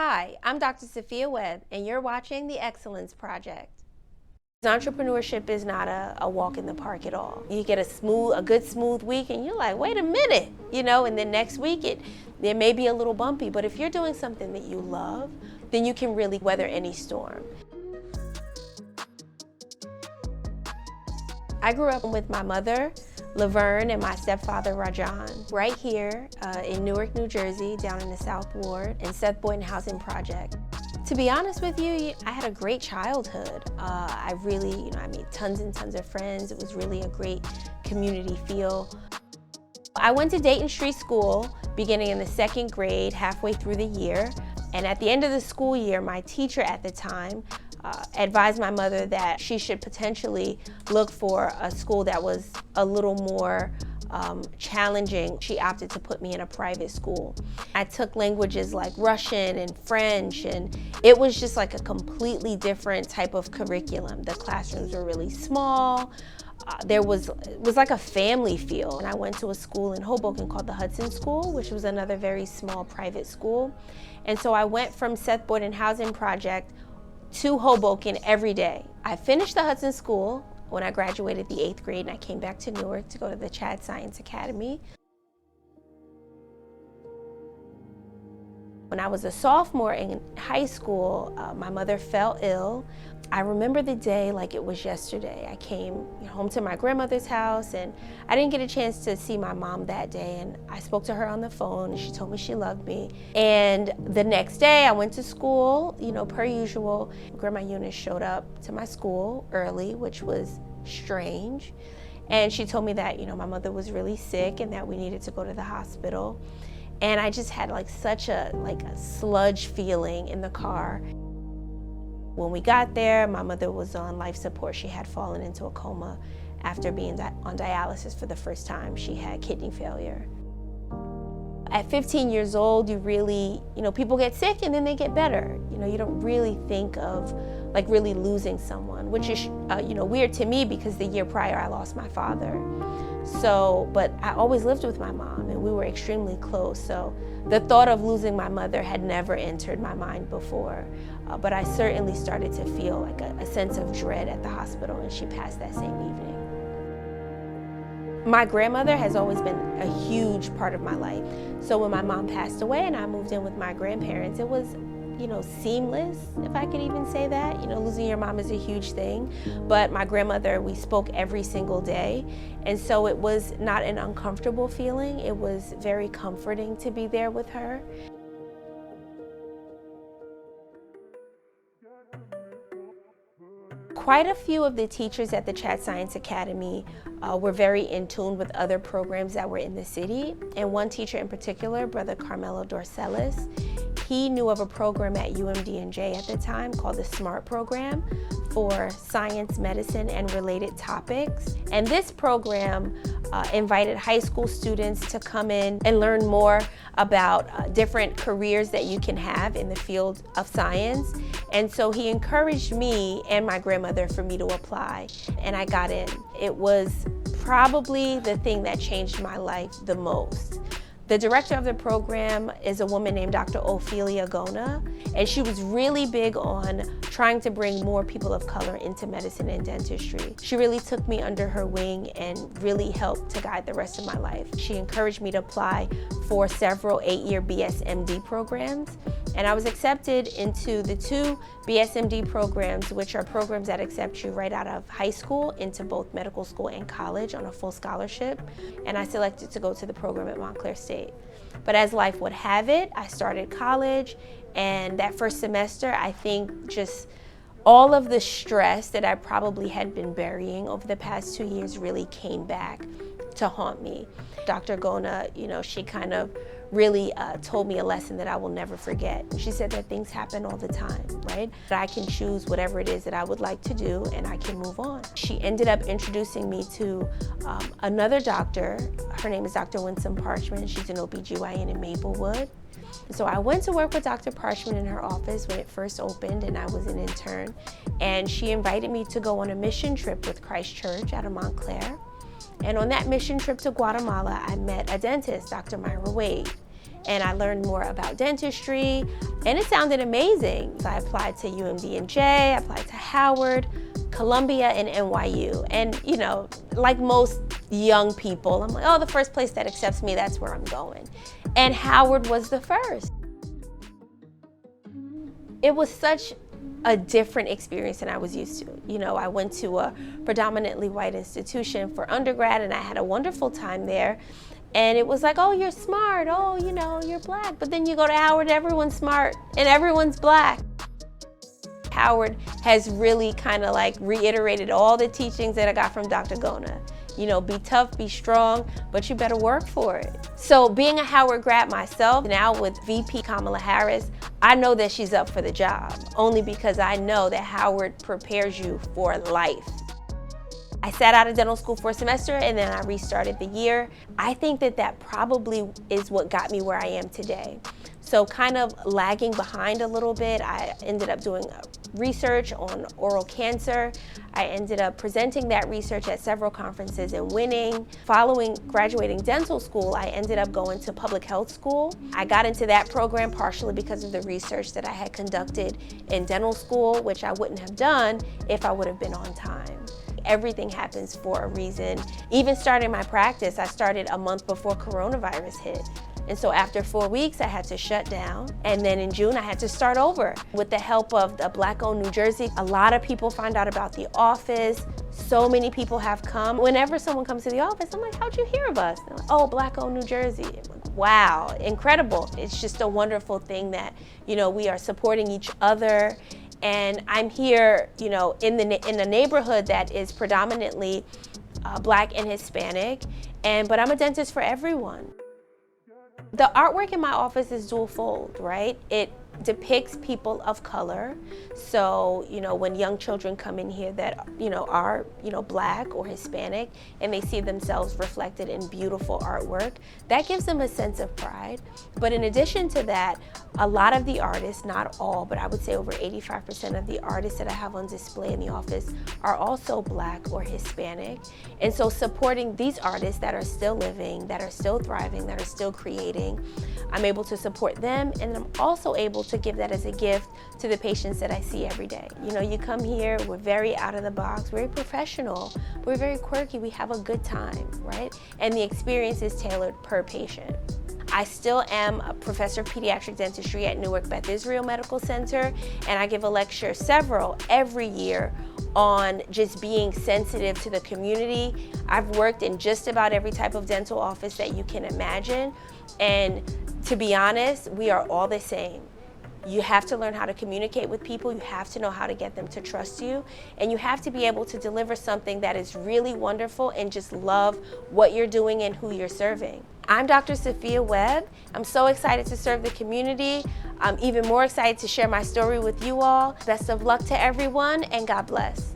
Hi, I'm Dr. Suffiyah Webb, and you're watching the Xcellence Project. Entrepreneurship is not a walk in the park at all. You get a good smooth week and you're like, wait a minute, and then next week it may be a little bumpy, but if you're doing something that you love, then you can really weather any storm. I grew up with my mother, Laverne, and my stepfather, Rajan, right here in Newark, New Jersey, down in the South Ward, in Seth Boynton Housing Project. To be honest with you, I had a great childhood. I made tons and tons of friends. It was really a great community feel. I went to Dentistry school beginning in the 2nd grade, halfway through the year. And at the end of the school year, my teacher at the time advised my mother that she should potentially look for a school that was a little more challenging. She opted to put me in a private school. I took languages like Russian and French, and it was just like a completely different type of curriculum. The classrooms were really small. It was like a family feel. And I went to a school in Hoboken called the Hudson School, which was another very small private school. And so I went from Seth Boynton Housing Project to Hoboken every day. I finished the Hudson School when I graduated the 8th grade, and I came back to Newark to go to the Chad Science Academy. When I was a sophomore in high school, my mother fell ill. I remember the day like it was yesterday. I came home to my grandmother's house, and I didn't get a chance to see my mom that day, and I spoke to her on the phone, and she told me she loved me. And the next day I went to school, per usual. Grandma Eunice showed up to my school early, which was strange. And she told me that, my mother was really sick and that we needed to go to the hospital. And I just had such a sludge feeling in the car. When we got there, my mother was on life support. She had fallen into a coma after being on dialysis for the first time. She had kidney failure. At 15 years old, you really, people get sick and then they get better. You don't really think of really losing someone, which is, weird to me because the year prior I lost my father. But I always lived with my mom and we were extremely close. So the thought of losing my mother had never entered my mind before. But I certainly started to feel a sense of dread at the hospital, and she passed that same evening. My grandmother has always been a huge part of my life. So when my mom passed away and I moved in with my grandparents, it was seamless, if I could even say that. Losing your mom is a huge thing, but my grandmother, we spoke every single day. And so it was not an uncomfortable feeling. It was very comforting to be there with her. Quite a few of the teachers at the Chad Science Academy were very in tune with other programs that were in the city. And one teacher in particular, Brother Carmelo Dorcelis, he knew of a program at UMD&J at the time called the SMART program for science, medicine, and related topics. And this program invited high school students to come in and learn more about different careers that you can have in the field of science. And so he encouraged me and my grandmother for me to apply, and I got in. It was probably the thing that changed my life the most. The director of the program is a woman named Dr. Ophelia Gona, and she was really big on trying to bring more people of color into medicine and dentistry. She really took me under her wing and really helped to guide the rest of my life. She encouraged me to apply for several 8-year BSMD programs, and I was accepted into the 2 BSMD programs, which are programs that accept you right out of high school into both medical school and college on a full scholarship. And I selected to go to the program at Montclair State. But as life would have it, I started college, and that first semester, I think just all of the stress that I probably had been burying over the past 2 years really came back to haunt me. Dr. Gona, she kind of really told me a lesson that I will never forget. She said that things happen all the time, right? That I can choose whatever it is that I would like to do and I can move on. She ended up introducing me to another doctor. Her name is Dr. Winsome Parchman. She's an OBGYN in Maplewood. So I went to work with Dr. Parchman in her office when it first opened, and I was an intern. And she invited me to go on a mission trip with Christ Church out of Montclair. And on that mission trip to Guatemala, I met a dentist, Dr. Myra Wade. and I learned more about dentistry, and it sounded amazing. So I applied to UMD&J, I applied to Howard, Columbia, and NYU. And you know, like most young people, I'm like, oh, the first place that accepts me, that's where I'm going. And Howard was the first. It was such a different experience than I was used to. You know, I went to a predominantly white institution for undergrad, and I had a wonderful time there. And it was like, oh, you're smart, oh, you know, you're black. But then you go to Howard, everyone's smart and everyone's black. Howard has really kind of like reiterated all the teachings that I got from Dr. Gona. You know, be tough, be strong, but you better work for it. So being a Howard grad myself, now with VP Kamala Harris, I know that she's up for the job, only because I know that Howard prepares you for life. I sat out of dental school for a semester and then I restarted the year. I think that that probably is what got me where I am today. So kind of lagging behind a little bit, I ended up doing research on oral cancer. I ended up presenting that research at several conferences and winning. Following graduating dental school, I ended up going to public health school. I got into that program partially because of the research that I had conducted in dental school, which I wouldn't have done if I would have been on time. Everything happens for a reason. Even starting my practice, I started a month before coronavirus hit. And so after 4 weeks, I had to shut down. And then in June, I had to start over. With the help of the Black-owned New Jersey, a lot of people find out about the office. So many people have come. Whenever someone comes to the office, I'm like, how'd you hear of us? They're like, oh, Black-owned New Jersey. I'm like, wow, incredible. It's just a wonderful thing that, you know, we are supporting each other. And I'm here, you know, in a neighborhood that is predominantly Black and Hispanic, but I'm a dentist for everyone. The artwork in my office is dual-fold, right? It depicts people of color. So, you know, when young children come in here that, you know, are, you know, Black or Hispanic, and they see themselves reflected in beautiful artwork, that gives them a sense of pride. But in addition to that, a lot of the artists, not all, but I would say over 85% of the artists that I have on display in the office are also Black or Hispanic. And so supporting these artists that are still living, that are still thriving, that are still creating, I'm able to support them, and I'm also able to give that as a gift to the patients that I see every day. You know, you come here, we're very out of the box, very professional, we're very quirky, we have a good time, right? And the experience is tailored per patient. I still am a professor of pediatric dentistry at Newark Beth Israel Medical Center, and I give a lecture every year on just being sensitive to the community. I've worked in just about every type of dental office that you can imagine, and to be honest, we are all the same. You have to learn how to communicate with people, you have to know how to get them to trust you, and you have to be able to deliver something that is really wonderful and just love what you're doing and who you're serving. I'm Dr. Suffiyah Webb. I'm so excited to serve the community. I'm even more excited to share my story with you all. Best of luck to everyone, and God bless.